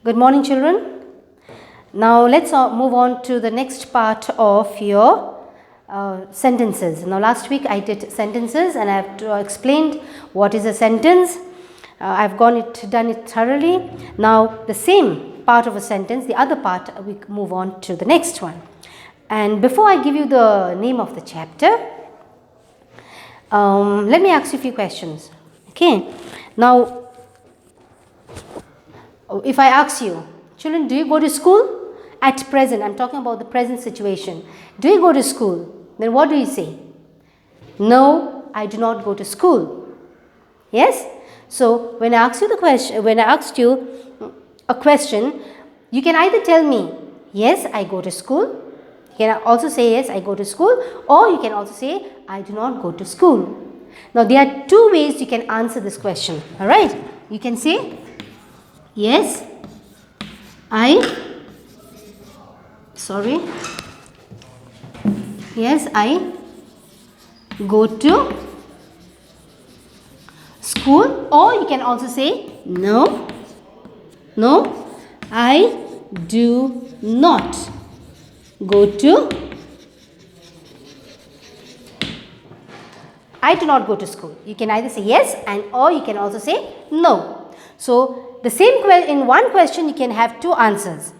Good morning, children. Now let's move on to the next part of your sentences. Now last week I did sentences and I have explained what is a sentence. I've done it thoroughly. Now the same part of a sentence, the other part, we move on to the next one. And before I give you the name of the chapter, let me ask you a few questions. Okay. Now, if I ask you, children, do you go to school? At present, I'm talking about the present situation. Do you go to school? Then what do you say? No, I do not go to school. Yes? So, when I ask you the question, when I asked you a question, you can either tell me, yes, I go to school. You can also say, yes, I go to school. Or you can also say, I do not go to school. Now, there are two ways you can answer this question. Alright? You can say, yes, Yes, I go to school, or you can also say no, I do not go to school. You can either say yes or you can also say no. So, the same in one question you can have two answers.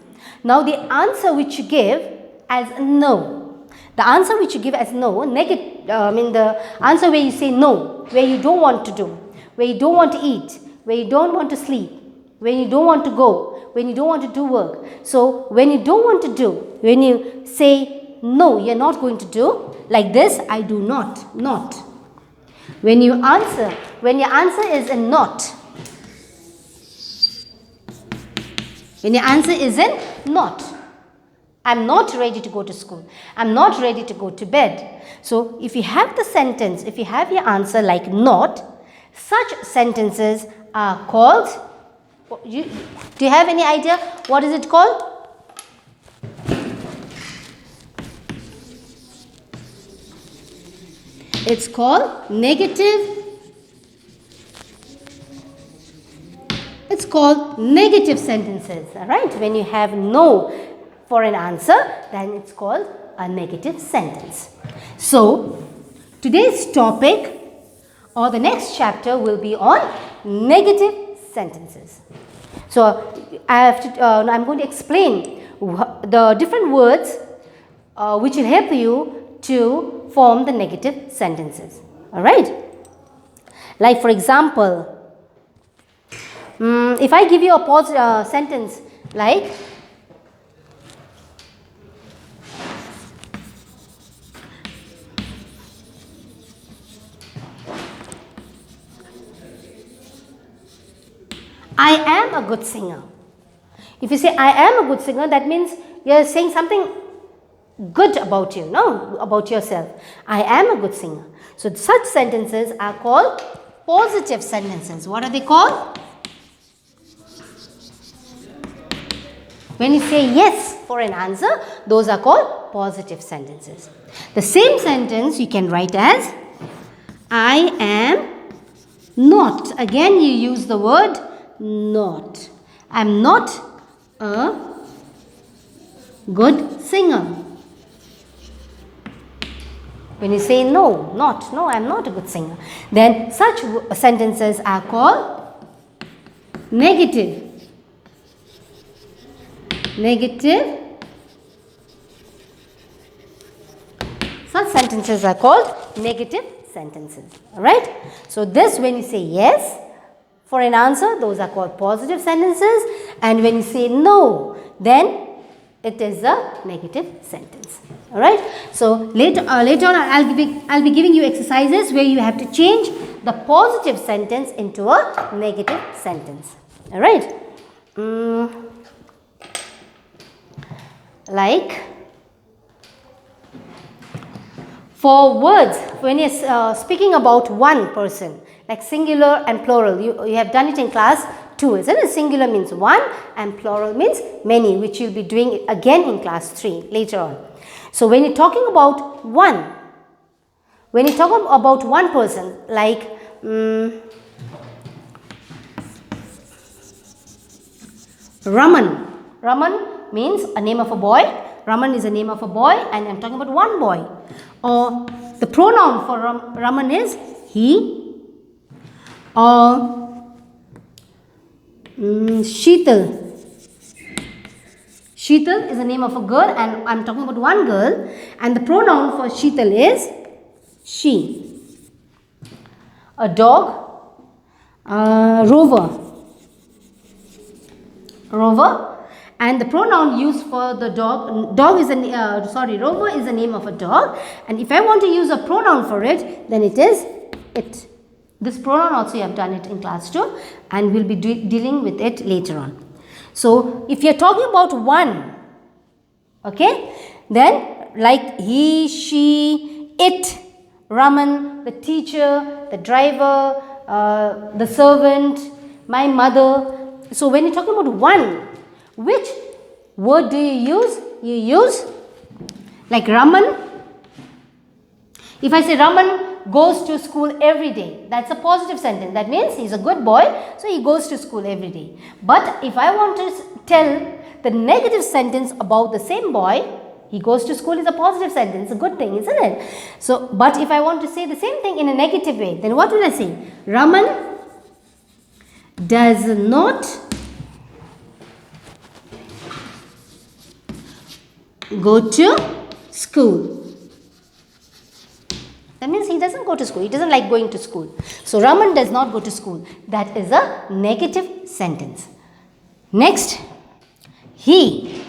Now, the answer which you give as no, the answer which you give as no, the answer where you say no, where you don't want to do, where you don't want to eat, where you don't want to sleep, when you don't want to go, when you don't want to do work. So, when you don't want to do, when you say no, you're not going to do, like this, I do not. When your answer is a not, when your answer is in not, I'm not ready to go to school, I'm not ready to go to bed. So, if you have the sentence, if you have your answer like not, such sentences are called, do you have any idea what is it called? It's called negative. It's called negative sentences, alright? When you have no for an answer, then it's called a negative sentence. So, today's topic or the next chapter will be on negative sentences. So, I'm going to explain the different words which will help you to form the negative sentences, alright? Like for example, if I give you a sentence like, I am a good singer. If you say I am a good singer, that means you are saying something good about you, no, about yourself. I am a good singer. So, such sentences are called positive sentences. What are they called? When you say yes for an answer, those are called positive sentences. The same sentence you can write as I am not. Again, you use the word not. I am not a good singer. When you say no, I am not a good singer, then such sentences are called negative. Such sentences are called negative sentences. Alright? So, this when you say yes for an answer, those are called positive sentences, and when you say no, then it is a negative sentence. Alright? So, later on I'll be giving you exercises where you have to change the positive sentence into a negative sentence. Alright? Like, for words, when you're speaking about one person, like singular and plural, you have done it in class 2, isn't it? Singular means one and plural means many, which you'll be doing again in class 3 later on. So, when you're talking about one, person, like Raman. Raman means a name of a boy. Raman is a name of a boy, and I'm talking about one boy. Or the pronoun for Raman is he. Or Sheetal. Sheetal is the name of a girl, and I'm talking about one girl, and the pronoun for Sheetal is she. A dog, Rover. Rover, and the pronoun used for the dog is Rover is the name of a dog, and if I want to use a pronoun for it, then it is it. This pronoun also you have done it in class 2, and we'll be dealing with it later on. So if you're talking about one, okay, then like he, she, it, Raman, the teacher, the driver, the servant, my mother. So when you're talking about one, which word do you use? You use like Raman. If I say Raman goes to school every day, that's a positive sentence. That means he's a good boy, so he goes to school every day. But if I want to tell the negative sentence about the same boy, he goes to school is a positive sentence, a good thing, isn't it? So, but if I want to say the same thing in a negative way, then what will I say? Raman does not go to school. That means he doesn't go to school. He doesn't like going to school. So, Raman does not go to school. That is a negative sentence. Next, he.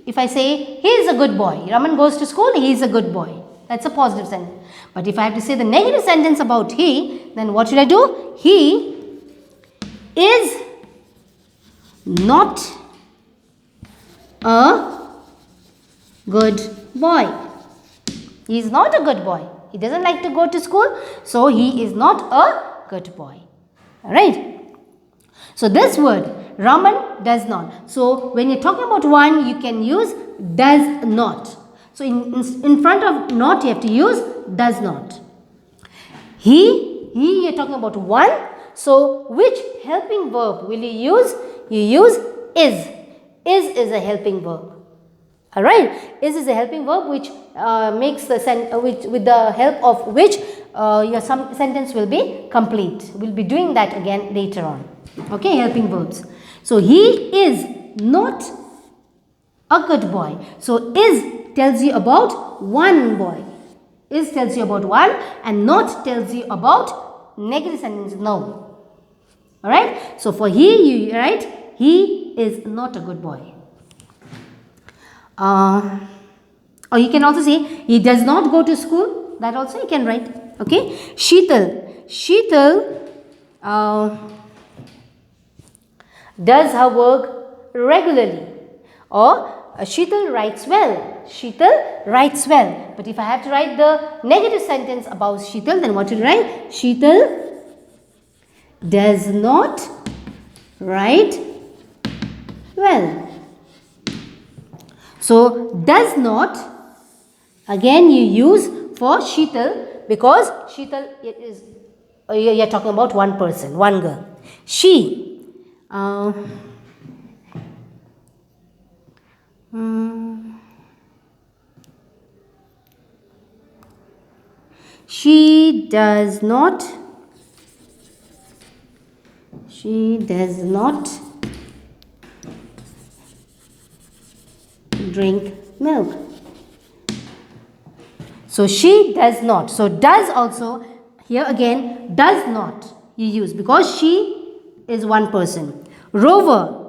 If I say he is a good boy, Raman goes to school, he is a good boy. That's a positive sentence. But if I have to say the negative sentence about he, then what should I do? He is not a good boy. He is not a good boy. He doesn't like to go to school, so he is not a good boy. Alright. So this word, Raman does not. So when you're talking about one, you can use does not. So in front of not, you have to use does not. He you're talking about one. So which helping verb will you use? You use is. Is a helping verb. Alright. Is a helping verb which makes the with the help of which your sentence will be complete. We'll be doing that again later on. Okay, helping verbs. So he is not a good boy. So is tells you about one boy. Is tells you about one, and not tells you about negative sentence no. Alright. So for he, you write he is not a good boy. Or you can also say he does not go to school. That also you can write. Okay. Sheetal does her work regularly. Or Sheetal writes well. Sheetal writes well. But if I have to write the negative sentence about Sheetal, then what should I write? Sheetal does not write well. So does not, again you use for Sheetal, because Sheetal is, you are talking about one person, one girl. She. She does not drink milk. So she does not. So does also, here again does not you use, because she is one person. Rover.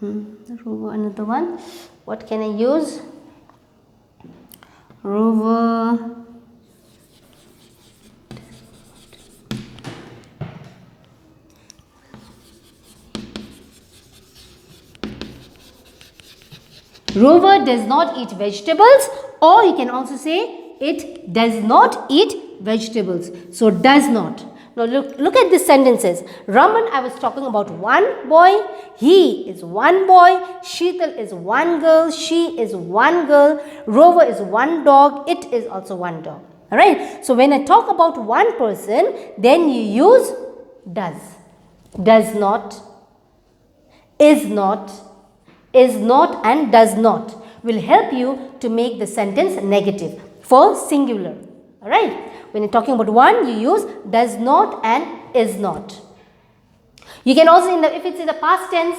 Rover, another one. What can I use? Rover. Rover does not eat vegetables, or you can also say it does not eat vegetables. So does not. Now look at these sentences. Raman, I was talking about one boy. He is one boy. Sheetal is one girl. She is one girl. Rover is one dog. It is also one dog. Alright. So when I talk about one person, then you use does not, is not and does not will help you to make the sentence negative for singular. Alright. When you're talking about one, you use does not and is not. You can also, if it's in the past tenses,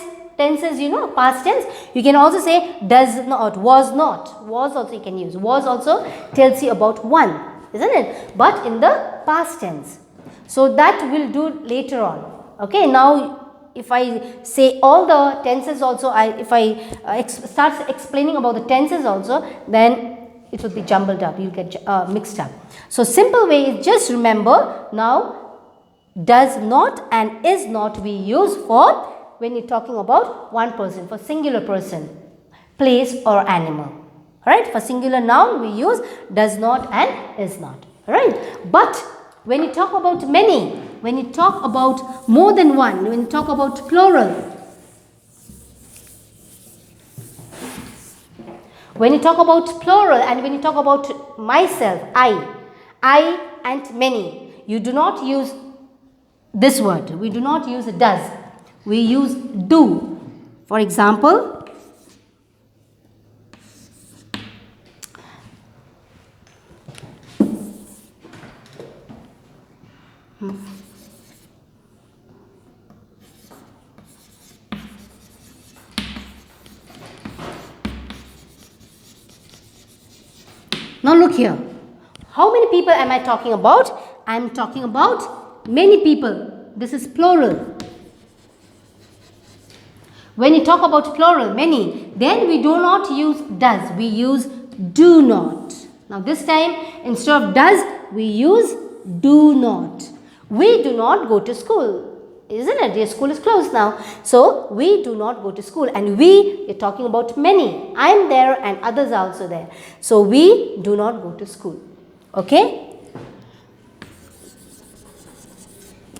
past tense, you can also say does not, was not. Was also you can use. Was also tells you about one, isn't it? But in the past tense. So that will do later on. Okay, now if I say all the tenses also, if I start explaining about the tenses also, then it will be jumbled up, you will get mixed up. So simple way is just remember, now does not and is not we use for when you're talking about one person, for singular person, place or animal. Alright, for singular noun we use does not and is not. Alright, but when you talk about many, when you talk about more than one, when you talk about plural, when you talk about plural and when you talk about myself, I and many, you do not use this word. We do not use does. We use do. For example, now look here. How many people am I talking about? I am talking about many people. This is plural. When you talk about plural, many, then we do not use does. We use do not. Now this time, instead of does, we use do not. We do not go to school. Isn't it? Your school is closed now. So, we do not go to school. And we, you're talking about many. I am there and others are also there. So, we do not go to school. Okay?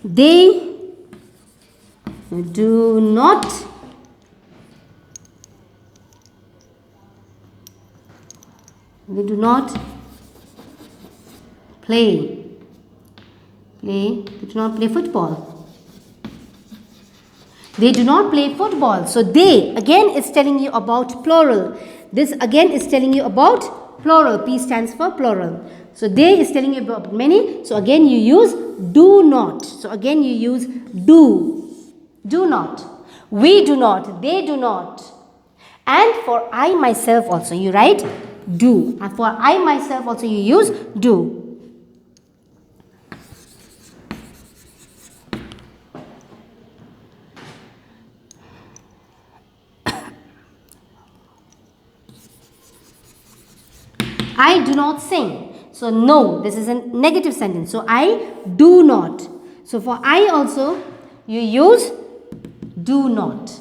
They do not play. They do not play football. They do not play football. So, they again is telling you about plural. This again is telling you about plural. P stands for plural. So, they is telling you about many. So, again you use do not. So, again you use do. Do not. We do not. They do not. And for I myself also you write do. And for I myself also you use do. I do not sing. So, no, this is a negative sentence. So, I do not. So, for I also, you use do not.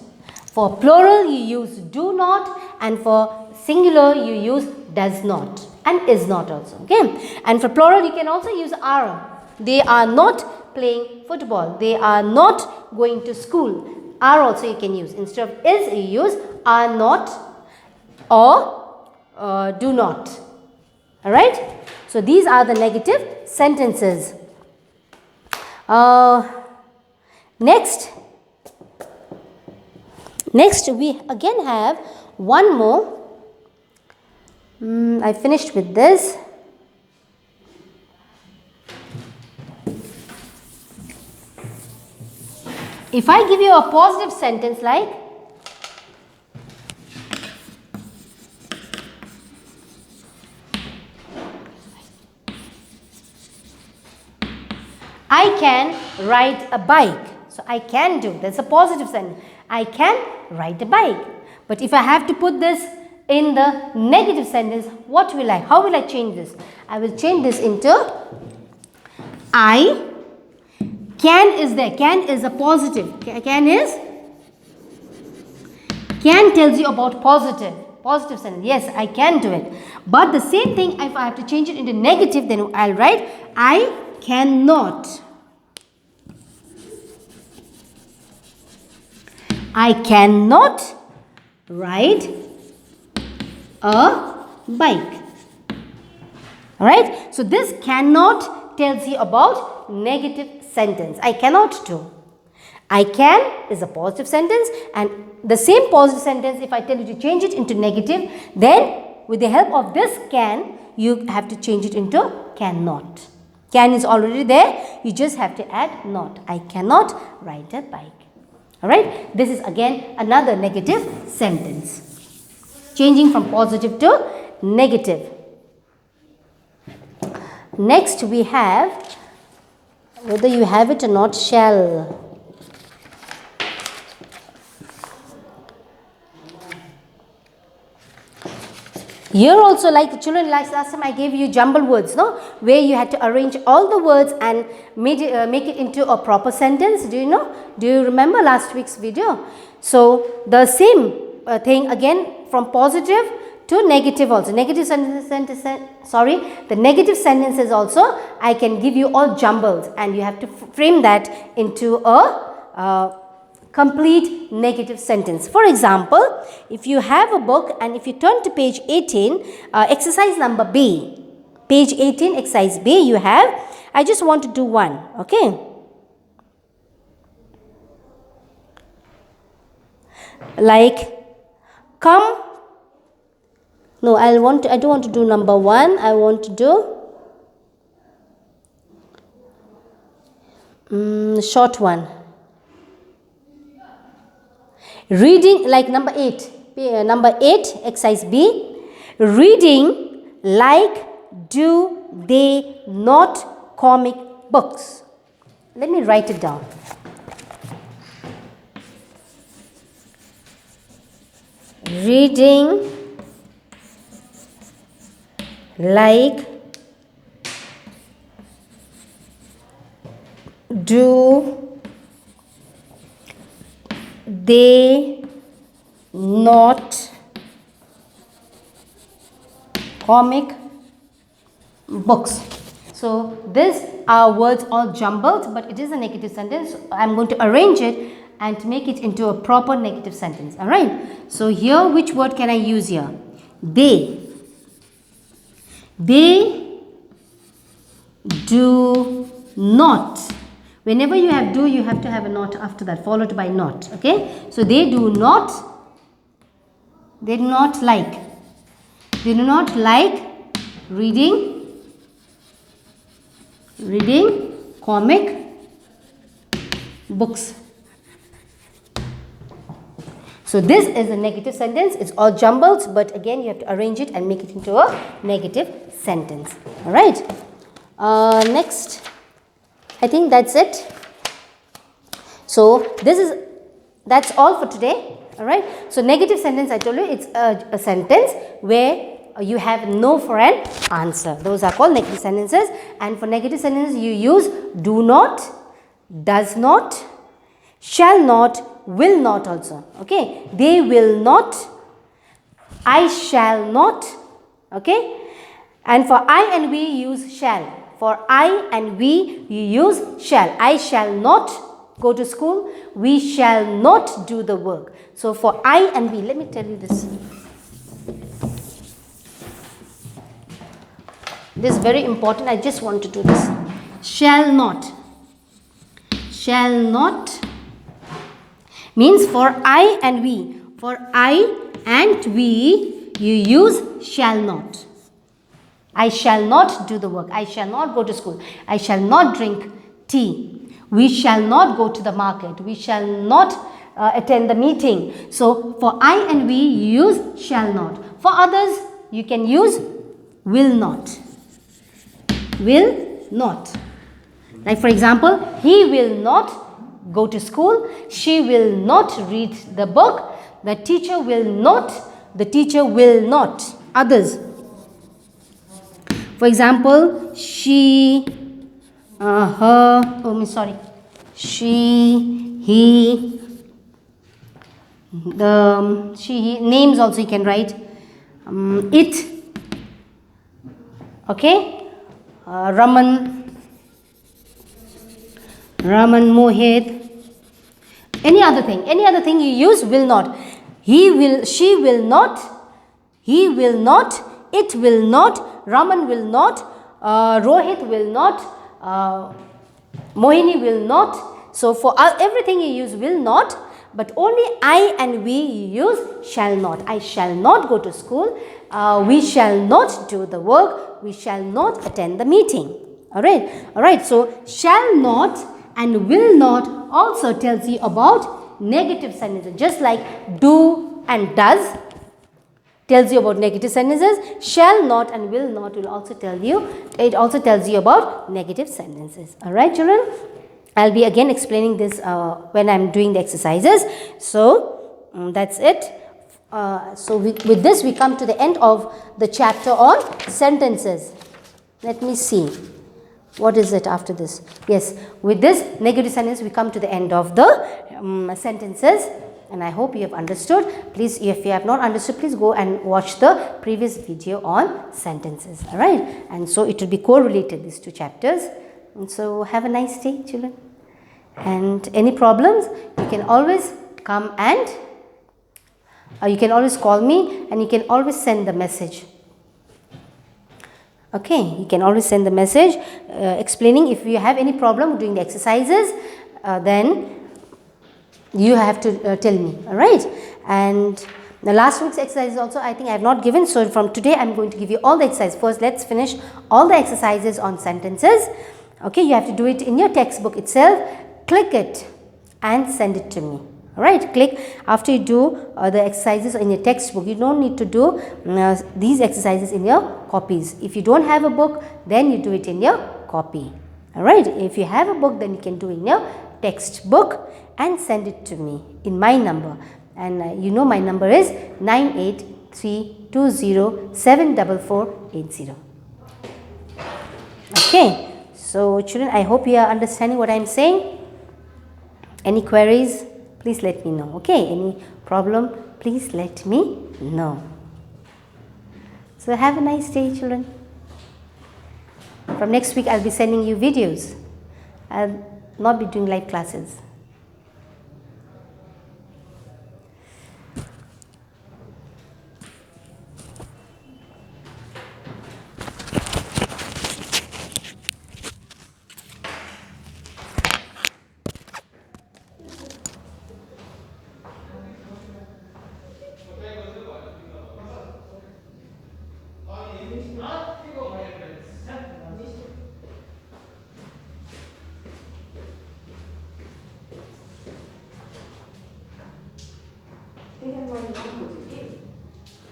For plural, you use do not. And for singular, you use does not. And is not also. Okay. And for plural, you can also use are. They are not playing football. They are not going to school. Are also you can use. Instead of is, you use are not or do not. Alright, so these are the negative sentences. Next we again have one more. I finished with this. If I give you a positive sentence like I can ride a bike. So, I can do. That's a positive sentence. I can ride a bike. But if I have to put this in the negative sentence, what will I? How will I change this? I will change this into I. Can is there. Can is a positive. Can tells you about positive sentence. Yes, I can do it. But the same thing, if I have to change it into negative, then I'll write I cannot. I cannot ride a bike. Alright, so this cannot tells you about negative sentence. I cannot do. I can is a positive sentence, and the same positive sentence, if I tell you to change it into negative, then with the help of this can, you have to change it into cannot. Can is already there, you just have to add not. I cannot ride a bike. Alright, this is again another negative sentence. Changing from positive to negative. Next we have, whether you have it or not, shall. Here also, like the children, last time I gave you jumble words, no? Where you had to arrange all the words and make it into a proper sentence. Do you know? Do you remember last week's video? So the same thing again, from positive to negative also. Negative sentence, the negative sentences also I can give you all jumbled, and you have to frame that into a complete negative sentence. For example, if you have a book and if you turn to page 18, exercise number B, page 18, exercise B, you have, I just want to do one, okay? Like, come, no, I don't want to do number 1, I want to do short one. Reading, like number 8, exercise B. Reading like do they not comic books. Let me write it down. Reading like do they not comic books. So these are words all jumbled, but it is a negative sentence. I am going to arrange it and make it into a proper negative sentence. Alright. So here, which word can I use here? They. They do not. Whenever you have do, you have to have a not after that, followed by not. Okay. So they do not like. They do not like reading comic books. So this is a negative sentence. It's all jumbled, but again you have to arrange it and make it into a negative sentence. All right. Next, I think that's it. So that's all for today. All right. So negative sentence, I told you, it's a sentence where you have no for an answer. Those are called negative sentences. And for negative sentences, you use do not, does not, shall not, will not also. Okay. They will not, I shall not. Okay. And for I and we, use shall. For I and we, you use shall. I shall not go to school. We shall not do the work. So for I and we, let me tell you this. This is very important. I just want to do this. Shall not. Shall not means for I and we. For I and we, you use shall not. I shall not do the work. I shall not go to school. I shall not drink tea. We shall not go to the market. We shall not attend the meeting. So for I and we, you use shall not. For others, you can use will not. Will not. Like for example, he will not go to school. She will not read the book. The teacher will not. The teacher will not. Others. For example, she, her, she, he, he, names also you can write, it, okay, Raman, Mohit, Any other thing you use will not. He will, she will not, he will not, it will not, Raman will not, Rohit will not, Mohini will not. So for everything you use will not, but only I and we you use shall not. I shall not go to school, we shall not do the work, we shall not attend the meeting. Alright, so shall not and will not also tells you about negative sentences, just like do and does tells you about negative sentences. Shall not and will not will also tell you, it also tells you about negative sentences. Alright children, I'll be again explaining this when I'm doing the exercises. So that's it. So with this we come to the end of the chapter on sentences. Let me see. What is it after this? Yes, with this negative sentence we come to the end of the sentences, and I hope you have understood. Please, if you have not understood, please go and watch the previous video on sentences. Alright, and so it will be correlated, these two chapters. And so have a nice day children, and any problems you can always come and you can always call me, and you can always send the message. Okay, you can always send the message explaining. If you have any problem doing the exercises, then you have to tell me. Alright, and the last week's exercises also I think I have not given, so from today I am going to give you all the exercises. First let's finish all the exercises on sentences. Okay, you have to do it in your textbook itself, click it and send it to me. Alright, click after you do the exercises in your textbook. You don't need to do these exercises in your copies. If you don't have a book, then you do it in your copy. Alright, if you have a book, then you can do it in your textbook and send it to me in my number. And you know my number is 9832074480. Okay, so children, I hope you are understanding what I am saying. Any queries? Please let me know. Okay, any problem? Please let me know. So have a nice day children. From next week I'll be sending you videos. I'll not be doing live classes.